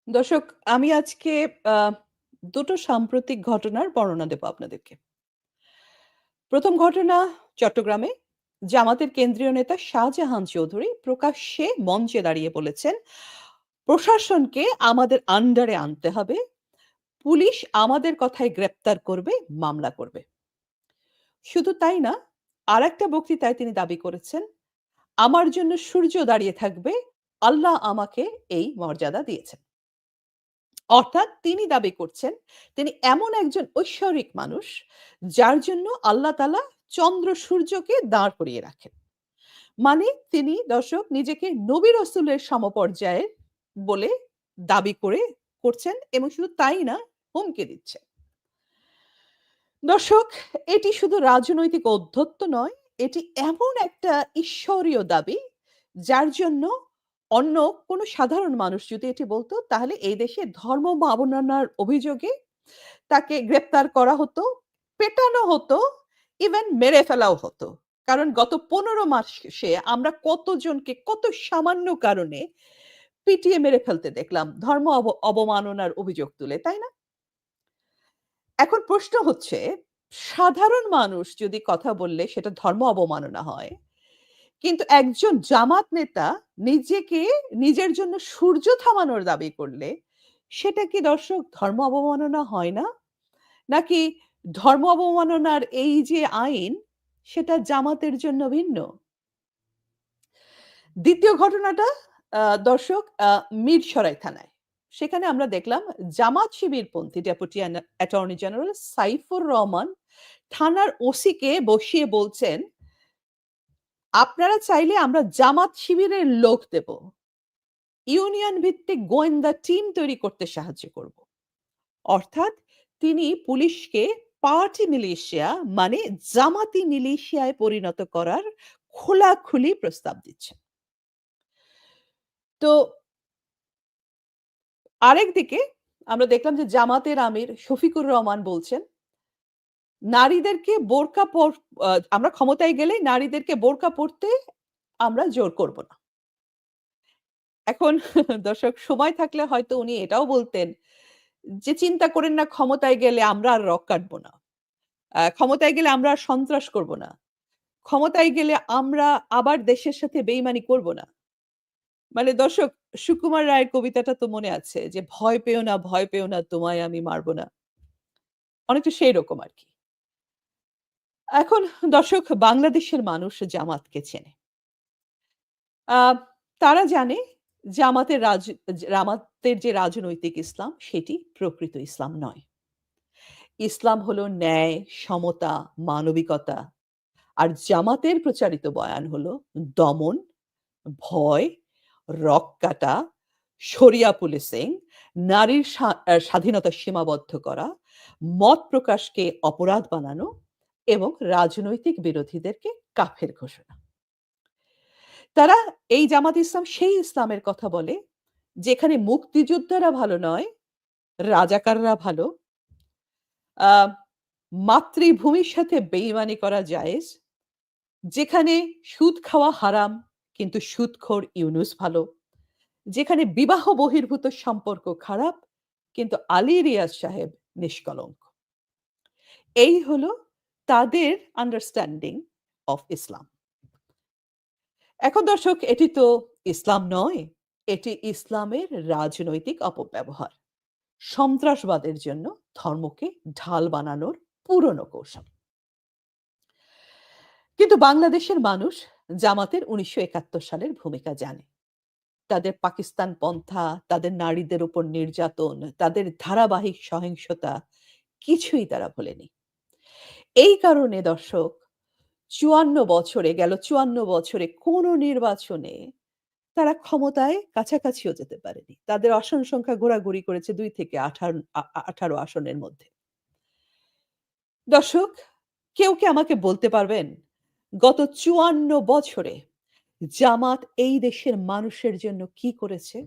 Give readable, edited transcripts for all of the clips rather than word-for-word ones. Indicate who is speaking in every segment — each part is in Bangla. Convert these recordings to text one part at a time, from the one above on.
Speaker 1: দর্শক, আমি আজকে আ ২ টো সাম্প্রতিক ঘটনার বর্ণনা দেব আপনাদেরকে। ১ম ঘটনা চট্টগ্রামে জামাতের কেন্দ্রীয় নেতা শাহজাহান চৌধুরী প্রকাশ্যে মঞ্চে দাঁড়িয়ে বলেছেন, "প্রশাসনকে আমাদের আন্ডারে আনতে হবে। পুলিশ আমাদের কথায় গ্রেপ্তার করবে, মামলা করবে।" শুধু তাই না, আরেকটা বক্তৃতায় তিনি দাবি করেছেন, "আমার জন্য সূর্য দাঁড়িয়ে থাকবে। আল্লাহ আমাকে এই মর্যাদা দিয়েছেন।" অর্থাৎ তিনি দাবি করছেন, তিনি এমন একজন ঐশ্বরিক মানুষ, যার জন্য আল্লাহ তাআলা চন্দ্র সূর্যকে দাঁড় করিয়ে রাখেন। মানে তিনি দর্শক নিজেকে নবী রাসূলের সমপর্যায়ের বলে দাবি করছেন এবং শুধু তাই না, হুমকি দিচ্ছেন। দর্শক, এটি শুধু রাজনৈতিক ঔদ্ধত্য নয়, এটি এমন একটা ঈশ্বরীয় দাবি, যার জন্য অন্য কোনো সাধারণ মানুষ যদি এটি বলত, তাহলে এই দেশে ধর্ম অবমাননার অভিযোগে তাকে গ্রেপ্তার করা হতো, পেটানো হতো, ইভেন মেরে ফেলাও হতো। কারণ গত ১৫ মাসে আমরা কতজনকে কত সামান্য কারণে পিটিয়ে মেরে ফেলতে দেখলাম ধর্ম অবমাননার অভিযোগ তুলে, তাই না? এখন প্রশ্ন হচ্ছে, সাধারণ মানুষ যদি কথা বললে সেটা ধর্ম অবমাননা হয়। কিন্তু একজন জামাত নেতা নিজেকে নিজের জন্য সূর্য থামানোর দাবি করলে, সেটা কি দর্শক ধর্ম অবমাননা হয় না? নাকি ধর্ম অবমাননার এই যে আইন, সেটা জামাতের জন্য ভিন্ন? ২য় ঘটনাটা দর্শক মিরসরাই থানায়। সেখানে আমরা দেখলাম জামাত শিবিরপন্থী deputy attorney general Saifur Rahman থানার ওসিকে বসিয়ে বলছেন, "আপনারা চাইলে আমরা জামাত শিবিরের লোক দেব। ইউনিয়ন ভিত্তিক গোয়েন্দা টিম তৈরি করতে সাহায্য করব।" অর্থাৎ তিনি পুলিশকে পার্টি মিলিশিয়া মানে জামাতি মিলিশিয়ায় পরিণত করার খোলাখুলি প্রস্তাব দিচ্ছেন। তো আরেকদিকে আমরা দেখলাম যে জামাতের আমির শফিকুর রহমান বলছেন, নারীদেরকে বোরকা পর আ আমরা ক্ষমতায় গেলেই নারীদেরকে বোরকা পড়তে আমরা জোর করব না। এখন দর্শক, সময় থাকলে হয়তো উনি এটাও বলতেন যে, "চিন্তা করেন না, ক্ষমতায় গেলে আমরা আর রক কাটব না। ক্ষমতায় গেলে আমরা আর সন্ত্রাস করব না। ক্ষমতায় গেলে আমরা আবার দেশের সাথে বেইমানি করব না।" মানে দর্শক, সুকুমার রায়ের কবিতাটা তো মনে আছে যে, "ভয় পেও না, ভয় পেও না, তোমায় আমি মারব না।" অনেকটা সেইরকম আরকি। এখন দর্শক, বাংলাদেশের মানুষ জামাতকে চেনে। আ তারা জানে জামাতের যে রাজনৈতিক ইসলাম সেটি প্রকৃত ইসলাম নয়। ইসলাম হলো ন্যায়, সমতা, মানবিকতা। আর জামাতের প্রচারিত বয়ান হলো দমন, ভয়, রক কাটা, শরিয়া পুলিশিং, নারীর স্বাধীনতা সীমাবদ্ধ করা, মত প্রকাশকে অপরাধ বানানো এবং রাজনৈতিক বিরোধীদেরকে কাফের ঘোষণা। তারা এই জামাত ইসলাম সেই ইসলামের কথা বলে, যেখানে মুক্তিযোদ্ধারা ভালো নয়, রাজাকাররা ভালো। আ মাতৃভূমির সাথে বেইমানি করা জায়েজ। যেখানে সুদ খাওয়া হারাম, কিন্তু সুদখোর ইউনুস ভালো। যেখানে বিবাহ বহির্ভূত সম্পর্ক খারাপ, কিন্তু আলী রিয়াজ সাহেব নিষ্কলঙ্ক। এই হলো তাদের আন্ডারস্ট্যান্ডিং অফ ইসলাম। এখন দর্শক, এটি তো ইসলাম নয়, এটি ইসলামের রাজনৈতিক অপব্যবহার। সন্ত্রাসবাদের জন্য ধর্মকে ঢাল বানানোর পুরনো কৌশল। কিন্তু বাংলাদেশের মানুষ জামাতের ১৯৭১ সালের ভূমিকা জানে। তাদের পাকিস্তান পন্থা, তাদের নারীদের উপর নির্যাতন, তাদের ধারাবাহিক সহিংসতা কিছুই তারা ভোলেনি। এই কারণে দর্শক, ৫৪ বছরে কোনো নির্বাচনে তারা ক্ষমতায় কাছাকাছিও যেতে পারেনি। তাদের আসন সংখ্যা ঘোরাঘুরি করেছে ২ থেকে ১৮ আসনের মধ্যে। দর্শক, কেউ কি আমাকে বলতে পারবেন গত ৫৪ বছরে জামাত এই দেশের মানুষের জন্য কি করেছে?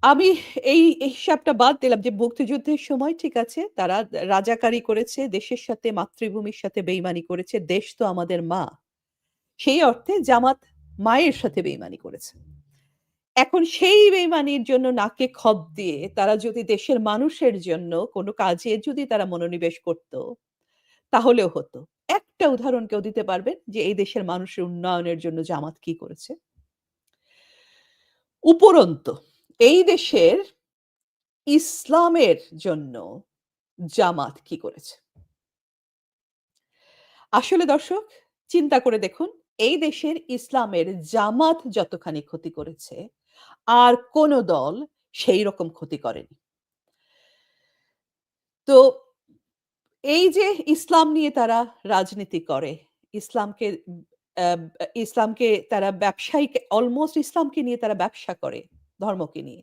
Speaker 1: আমি এই হিসাবটা বাদ দিলাম যে মুক্তিযুদ্ধের সময় ঠিক আছে তারা রাজাকারি করেছে, দেশের সাথে মাতৃভূমির সাথে বেইমানি করেছে। দেশ তো আমাদের মা। সেই অর্থে জামাত মায়ের সাথে বেইমানি করেছে। এখন সেই বেইমানির জন্য নাকে খত দিয়ে তারা যদি দেশের মানুষের জন্য কোনো কাজে যদি তারা মনোনিবেশ করত, তাহলেও হতো। একটা উদাহরণ কেউ দিতে পারবেন যে এই দেশের মানুষের উন্নয়নের জন্য জামাত কি করেছে? উপরন্তু এই দেশের ইসলামের জন্য জামাত কি করেছে? আসলে দর্শক চিন্তা করে দেখুন, এই দেশের ইসলামের জামাত যতখানি ক্ষতি করেছে, আর কোন দল সেই রকম ক্ষতি করেনি। তো এই যে ইসলাম নিয়ে তারা রাজনীতি করে, ইসলামকে আ ইসলামকে তারা ব্যবসায়িক অলমোস্ট ইসলামকে নিয়ে তারা ব্যবসা করে, ধর্মকে নিয়ে।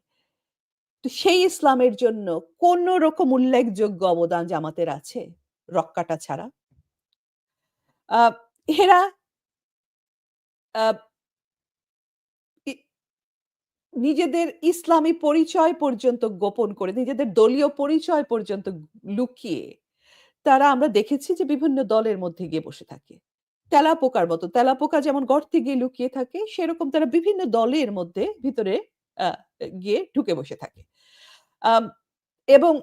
Speaker 1: তো সেই ইসলামের জন্য কোন রকম উল্লেখযোগ্য অবদান জামাতের আছে? রক্কাটা ছাড়া। আ এরা আ ই নিজেদের ইসলামী পরিচয় পর্যন্ত গোপন করে, নিজেদের দলীয় পরিচয় পর্যন্ত লুকিয়ে তারা আমরা দেখেছি যে বিভিন্ন দলের মধ্যে গিয়ে বসে থাকে। তেলাপোকার মতো। তেলাপোকা যেমন গর্তে গিয়ে লুকিয়ে থাকে, সেরকম তারা বিভিন্ন দলের মধ্যে ভিতরে আ গিয়ে ঢুকে বসে থাকে। আম এবং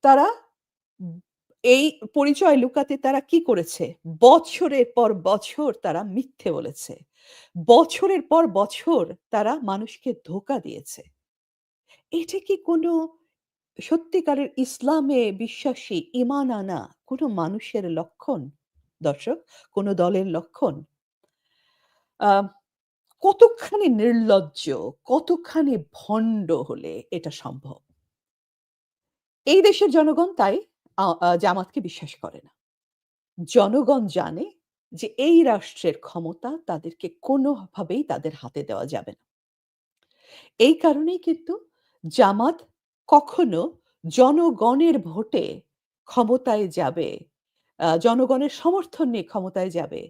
Speaker 1: তারা উম এই পরিচয় লুকাতে তারা কি করেছে? বছরের পর বছর তারা মিথ্যে বলেছে। বছরের পর বছর তারা মানুষকে ধোঁকা দিয়েছে। এটা কি কোনো সত্যিকারের ইসলামে বিশ্বাসী, ঈমান আনা কোনো মানুষের লক্ষণ? দর্শক, কোনো দলের লক্ষণ? আ কতখানি নির্লজ্জ, কতখানি ভণ্ড হলে এটা সম্ভব? এই দেশের জনগণ তাই আ আ জামাতকে বিশ্বাস করে না। জনগণ জানে যে এই রাষ্ট্রের ক্ষমতা তাদেরকে কোনোভাবেই তাদের হাতে দেওয়া যাবে না। এই কারণেই কিন্তু জামাত কখনো জনগণের ভোটে ক্ষমতায় যাবে, জনগণের সমর্থন নিয়ে ক্ষমতায় যাবে,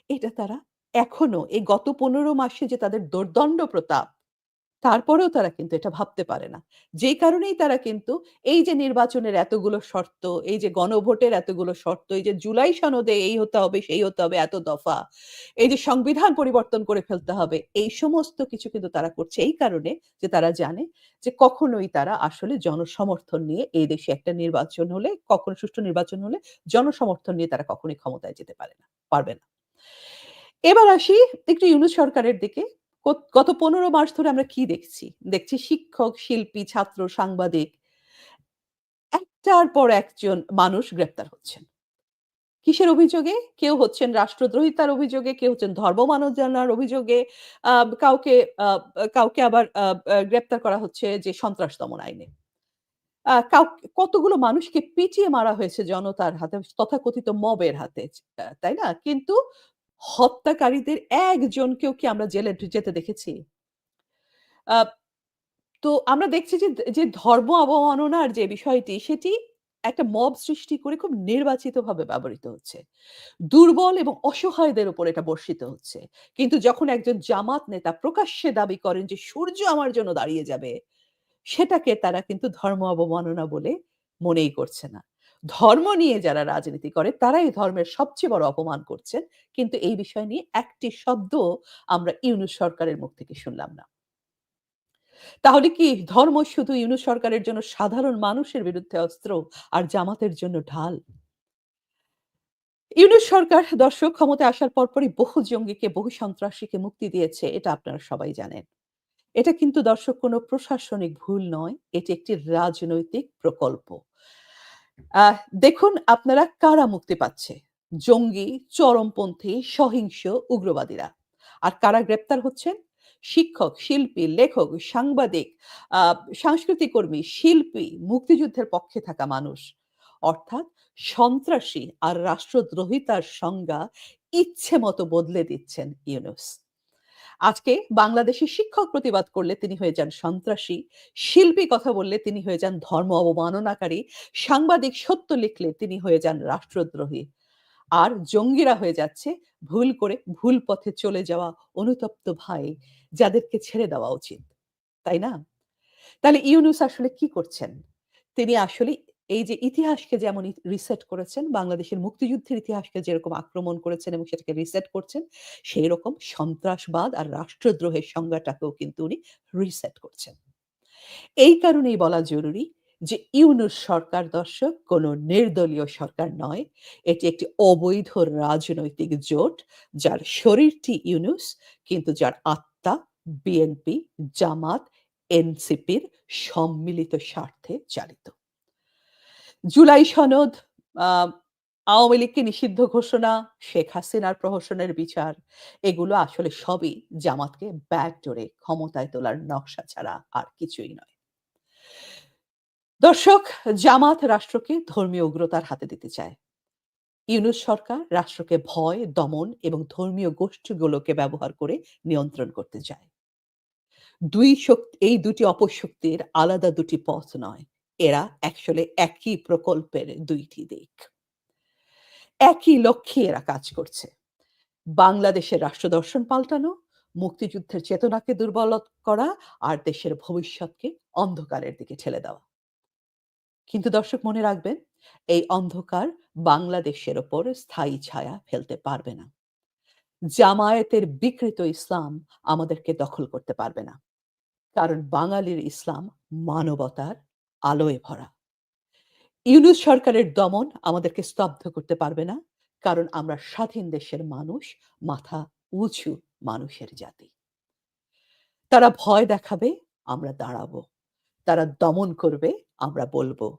Speaker 1: এটা তারা এখনো এই গত ১৫ মাসে যে তাদের দোর্দণ্ড প্রতাপ তারপরেও তারা কিন্তু এটা ভাবতে পারে না। যেই কারণেই তারা কিন্তু এই যে নির্বাচনের এতগুলো শর্ত, এই যে গণভোটের এতগুলো শর্ত, এই যে জুলাই সনদে এই হতে হবে, সেই হতে হবে, এত দফা, এই যে সংবিধান পরিবর্তন করে ফেলতে হবে, এই সমস্ত কিছু কিন্তু তারা করছে এই কারণে যে তারা জানে যে কখনোই তারা আসলে জনসমর্থন নিয়ে এই দেশে একটা নির্বাচন হলে, কখনো সুষ্ঠু নির্বাচন হলে জনসমর্থন নিয়ে তারা কখনোই ক্ষমতায় যেতে পারে না, পারবে না। এবার আসি একটু ইউনূস সরকারের দিকে। গত ১৫ মাস ধরে আমরা কি দেখছি? দেখছি শিক্ষক, শিল্পী, ছাত্র, সাংবাদিক একটার পর একজন মানুষ গ্রেপ্তার হচ্ছেন। কিসের অভিযোগে? কেউ হচ্ছেন রাষ্ট্রদ্রোহিতার অভিযোগে, কেউ হচ্ছেন ধর্ম মানবতার অভিযোগে, আ কাউকে আ কাউকে আবার আ আ গ্রেপ্তার করা হচ্ছে যে সন্ত্রাস দমন আইনে। কতগুলো মানুষকে পিটিয়ে মারা হয়েছে জনতার হাতে, তথাকথিত মবের হাতে। তাই না? কিন্তু হত্যাকারীদের একজনকেও কি আমরা জেলে যেতে দেখেছি? আ তো আমরা দেখছি যে, যে ধর্ম অবমাননার যে বিষয়টি সেটি একটা মব সৃষ্টি করে খুব নির্বাচিতভাবে ব্যবহৃত হচ্ছে। দুর্বল এবং অসহায়দের উপর এটা বর্ষিত হচ্ছে। কিন্তু যখন একজন জামাত নেতা প্রকাশ্যে দাবি করেন যে, "সূর্য আমার জন্য দাঁড়িয়ে যাবে", সেটাকে তারা কিন্তু ধর্ম অবমাননা বলে মনেই করছে না। ধর্ম নিয়ে যারা রাজনীতি করে তারাই ধর্মের সবচেয়ে বড় অপমান করছেন। কিন্তু এই বিষয় নিয়ে একটি শব্দও আমরা ইউনূস সরকারের মুখ থেকে শুনলাম না। তাহলে কি ধর্ম শুধু ইউনূস সরকারের জন্য সাধারণ মানুষের বিরুদ্ধে অস্ত্র আর জামাতের জন্য ঢাল? ইউনূস সরকার দর্শক ক্ষমতায় আসার পরপরই বহু জঙ্গিকে, বহু সন্ত্রাসীকে মুক্তি দিয়েছে। এটা আপনারা সবাই জানেন। এটা কিন্তু দর্শক কোনো প্রশাসনিক ভুল নয়। এটি একটি রাজনৈতিক প্রকল্প। আহ দেখুন আপনারা কারা মুক্তি পাচ্ছে? জঙ্গি, চরমপন্থী, সহিংস উগ্রবাদীরা। আর কারা গ্রেপ্তার হচ্ছেন? শিক্ষক, শিল্পী, লেখক, সাংবাদিক, আ সাংস্কৃতিক কর্মী, শিল্পী, মুক্তিযুদ্ধের পক্ষে থাকা মানুষ। অর্থাৎ সন্ত্রাসী আর রাষ্ট্রদ্রোহিতার সংজ্ঞা ইচ্ছে মতো বদলে দিচ্ছেন ইউনূস। আজকে বাংলাদেশে শিক্ষক প্রতিবাদ করলে তিনি হয়ে যান সন্ত্রাসী, শিল্পী কথা বললে তিনি হয়ে যান ধর্ম অবমাননাকারী, সাংবাদিক সত্য লিখলে তিনি হয়ে যান রাষ্ট্রদ্রোহী। আর জঙ্গিরা হয়ে যাচ্ছে ভুল করে ভুল পথে চলে যাওয়া অনুতপ্ত ভাই, যাদেরকে ছেড়ে দেওয়া উচিত। তাই না? তাহলে ইউনূস আসলে কি করছেন? তিনি আসলে এই যে ইতিহাসকে যেমন রিসেট করেছেন, বাংলাদেশের মুক্তিযুদ্ধের ইতিহাসকে যেরকম আক্রমণ করেছেন এবং সেটাকে রিসেট করছেন, সেইরকম সন্ত্রাসবাদ আর রাষ্ট্রদ্রোহের সংজ্ঞাটাকেও কিন্তু উনি রিসেট করছেন। এই কারণেই বলা জরুরি যে ইউনূস সরকার দর্শক কোনো নির্দলীয় সরকার নয়। এটি একটি অবৈধ রাজনৈতিক জোট যার শরীরটি ইউনূস কিন্তু যার আত্মা বিএনপি, জামাত, এনসিপির সম্মিলিত স্বার্থে চালিত। জুলাই সনদ, আ আওয়ামী লীগকে নিষিদ্ধ ঘোষণা, শেখ হাসিনার প্রহসনের বিচার এগুলো আসলে সবই জামাতকে ব্যাকডোরে ক্ষমতায় তোলার নকশা ছাড়া আর কিছুই নয়। দর্শক, জামাত রাষ্ট্রকে ধর্মীয় উগ্রতার হাতে দিতে চায়। ইউনূস সরকার রাষ্ট্রকে ভয়, দমন এবং ধর্মীয় গোষ্ঠীগুলোকে ব্যবহার করে নিয়ন্ত্রণ করতে চায়। এই দুটি অপশক্তির আলাদা দুটি পথ নয়। এরা আসলে একই প্রকল্পের ২ টি দিক। একই লক্ষ্যে এরা কাজ করছে। বাংলাদেশের রাষ্ট্রদর্শন পাল্টানো, মুক্তিযুদ্ধের চেতনাকে দুর্বল করা আর দেশের ভবিষ্যৎকে অন্ধকারের দিকে ঠেলে দেওয়া। কিন্তু দর্শক মনে রাখবেন, এই অন্ধকার বাংলাদেশের ওপর স্থায়ী ছায়া ফেলতে পারবে না। জামায়াতের বিকৃত ইসলাম আমাদেরকে দখল করতে পারবে না। কারণ বাঙালির ইসলাম মানবতার আলোয় ভরা। ইউনূস সরকারের দমন আমাদেরকে স্তব্ধ করতে পারবে না। কারণ আমরা স্বাধীন দেশের মানুষ, মাথা উঁচু মানুষের জাতি। তারা ভয় দেখাবে, আমরা দাঁড়াবো। তারা দমন করবে, আমরা বলবো।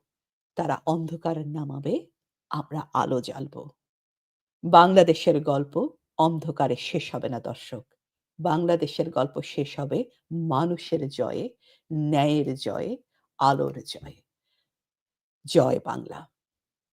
Speaker 1: তারা অন্ধকার নামাবে, আমরা আলো জ্বালবো। বাংলাদেশের গল্প অন্ধকারে শেষ হবে না দর্শক। বাংলাদেশের গল্প শেষ হবে মানুষের জয়ে, ন্যায়ের জয়ে, আলোর জয়ে। জয় বাংলা।